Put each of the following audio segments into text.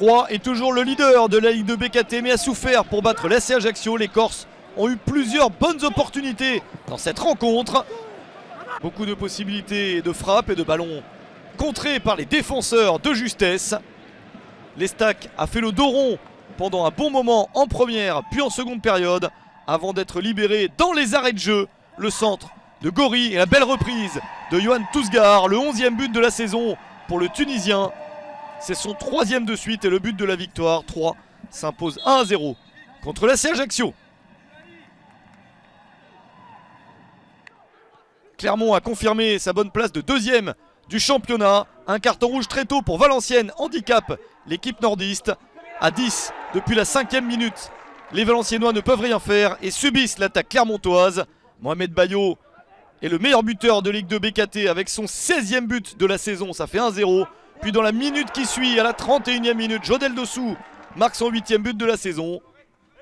Troyes est toujours le leader de la Ligue 2 BKT mais a souffert pour battre l'AC Ajaccio. Les Corses ont eu plusieurs bonnes opportunités dans cette rencontre. Beaucoup de possibilités de frappe et de ballons contrés par les défenseurs de justesse. L'Estac a fait le dos rond pendant un bon moment en première puis en seconde période avant d'être libéré dans les arrêts de jeu. Le centre de Gori et la belle reprise de Yohan Tousgar, le 11e but de la saison pour le Tunisien. C'est son 3e de suite et le but de la victoire. Troyes s'impose 1-0 contre l'AC Ajaccio. Clermont a confirmé sa bonne place de 2e du championnat. Un carton rouge très tôt pour Valenciennes handicape l'équipe nordiste. À 10 depuis la 5e minute, les Valenciennois ne peuvent rien faire et subissent l'attaque clermontoise. Mohamed Bayo est le meilleur buteur de Ligue 2 BKT avec son 16e but de la saison, ça fait 1-0. Puis dans la minute qui suit, à la 31e minute, Jodel Dossou marque son 8e but de la saison.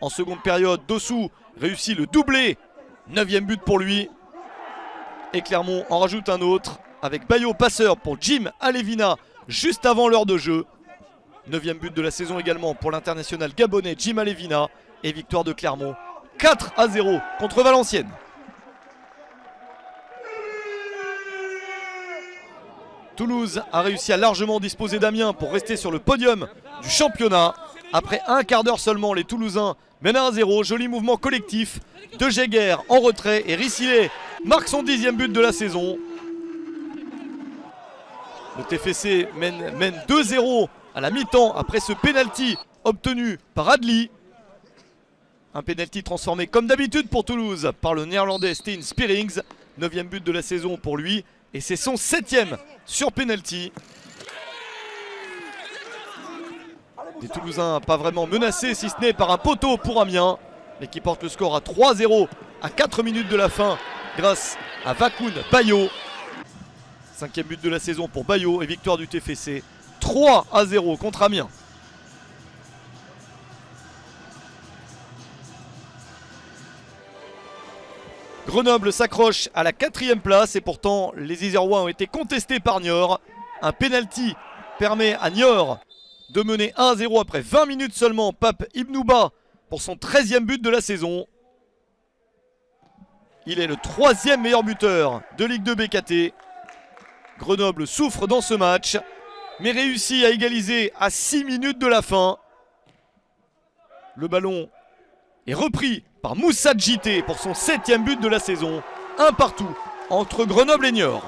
En seconde période, Dossou réussit le doublé, 9e but pour lui. Et Clermont en rajoute un autre avec Bayo passeur pour Jim Alevina juste avant l'heure de jeu. 9e but de la saison également pour l'international gabonais Jim Alevina. Et victoire de Clermont 4-0 contre Valenciennes. Toulouse a réussi à largement disposer d'Amiens pour rester sur le podium du championnat. Après un quart d'heure seulement, les Toulousains mènent à 1-0. Joli mouvement collectif de Jäger en retrait et Rissilé marque son 10e but de la saison. Le TFC mène 2-0 à la mi-temps après ce pénalty obtenu par Adli. Un pénalty transformé comme d'habitude pour Toulouse par le néerlandais Steen Spearings. 9e but de la saison pour lui et c'est son 7e sur pénalty. Les Toulousains pas vraiment menacés si ce n'est par un poteau pour Amiens. Mais qui porte le score à 3-0 à 4 minutes de la fin grâce à Vakoun Bayo. 5e but de la saison pour Bayo et victoire du TFC 3-0 contre Amiens. Grenoble s'accroche à la 4e place et pourtant les Isérois ont été contestés par Niort. Un penalty permet à Niort de mener 1-0 après 20 minutes seulement. Pape Ibnouba pour son 13e but de la saison. Il est le 3e meilleur buteur de Ligue 2 BKT. Grenoble souffre dans ce match mais réussit à égaliser à 6 minutes de la fin. Le ballon est repris par Moussa Djité pour son 7e but de la saison. Un partout entre Grenoble et Niort.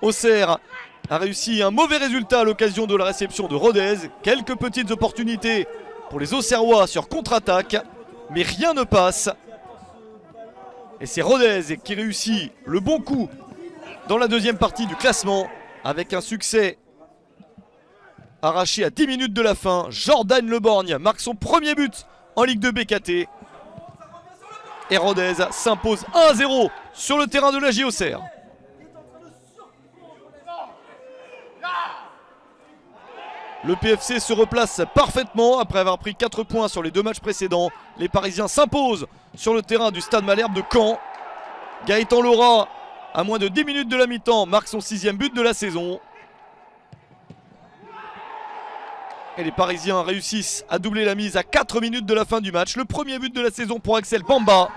Auxerre a réussi un mauvais résultat à l'occasion de la réception de Rodez. Quelques petites opportunités pour les Auxerrois sur contre-attaque, mais rien ne passe. Et c'est Rodez qui réussit le bon coup dans la 2e partie du classement avec un succès arraché à 10 minutes de la fin. Jordan Leborgne marque son 1er but en Ligue 2 BKT. Et Rodez s'impose 1-0 sur le terrain de la J Auxerre. Le PFC se replace parfaitement après avoir pris 4 points sur les 2 matchs précédents. Les Parisiens s'imposent sur le terrain du Stade Malherbe de Caen. Gaëtan Laura, à moins de 10 minutes de la mi-temps, marque son 6e but de la saison. Et les Parisiens réussissent à doubler la mise à 4 minutes de la fin du match. Le 1er but de la saison pour Axel Bamba.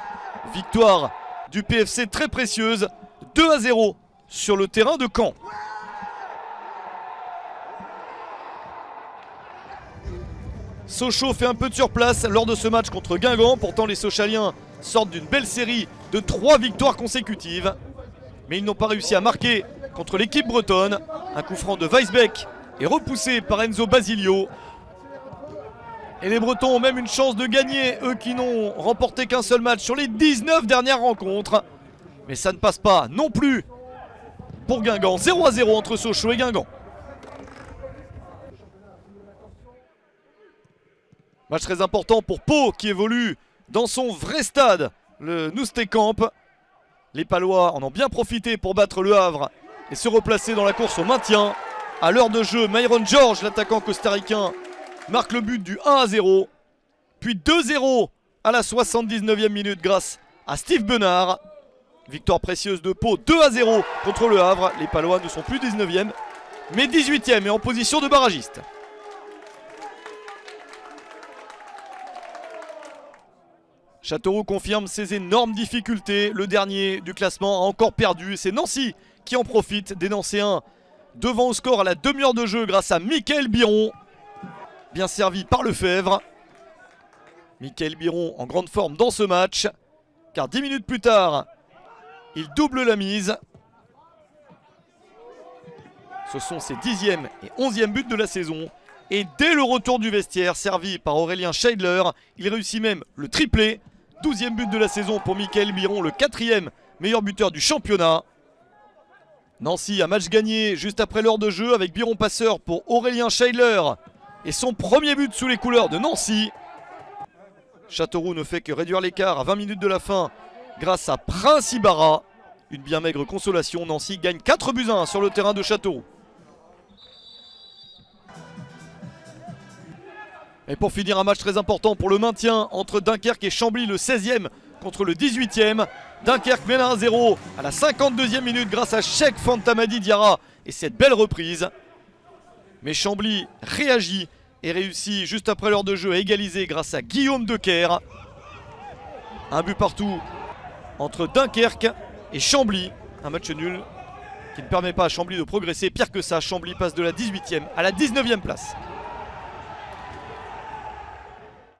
Victoire du PFC très précieuse, 2-0 sur le terrain de Caen. Sochaux fait un peu de surplace lors de ce match contre Guingamp. Pourtant les Sochaliens sortent d'une belle série de 3 victoires consécutives. Mais ils n'ont pas réussi à marquer contre l'équipe bretonne. Un coup franc de Weisbeck est repoussé par Enzo Basilio. Et les Bretons ont même une chance de gagner, eux qui n'ont remporté qu'un seul match sur les 19 dernières rencontres. Mais ça ne passe pas non plus pour Guingamp. 0-0 entre Sochaux et Guingamp. Match très important pour Pau qui évolue dans son vrai stade, le Nousté-Camp. Les Palois en ont bien profité pour battre le Havre et se replacer dans la course au maintien. À l'heure de jeu, Myron George, l'attaquant costaricain, marque le but du 1-0. Puis 2-0 à la 79e minute grâce à Steve Benard. Victoire précieuse de Pau 2-0 contre le Havre. Les Palois ne sont plus 19e mais 18e et en position de barragiste. Châteauroux confirme ses énormes difficultés. Le dernier du classement a encore perdu. C'est Nancy qui en profite des Nancéens devant au score à la demi-heure de jeu grâce à Mickaël Biron. Bien servi par Lefebvre. Mickaël Biron en grande forme dans ce match. Car 10 minutes plus tard, il double la mise. Ce sont ses 10e et 11e buts de la saison. Et dès le retour du vestiaire, servi par Aurélien Scheidler, il réussit même le triplé. 12e but de la saison pour Mickaël Biron, le 4e meilleur buteur du championnat. Nancy a match gagné juste après l'heure de jeu avec Biron passeur pour Aurélien Scheidler. Et son premier but sous les couleurs de Nancy. Châteauroux ne fait que réduire l'écart à 20 minutes de la fin grâce à Prince Ibarra. Une bien maigre consolation, Nancy gagne 4-1 sur le terrain de Châteauroux. Et pour finir, un match très important pour le maintien entre Dunkerque et Chambly, le 16e contre le 18e. Dunkerque mène à 1-0 à la 52e minute grâce à Cheikh Fantamadi Diarra et cette belle reprise. Mais Chambly réagit et réussit juste après l'heure de jeu à égaliser grâce à Guillaume Decker. Un but partout entre Dunkerque et Chambly. Un match nul qui ne permet pas à Chambly de progresser. Pire que ça, Chambly passe de la 18e à la 19e place.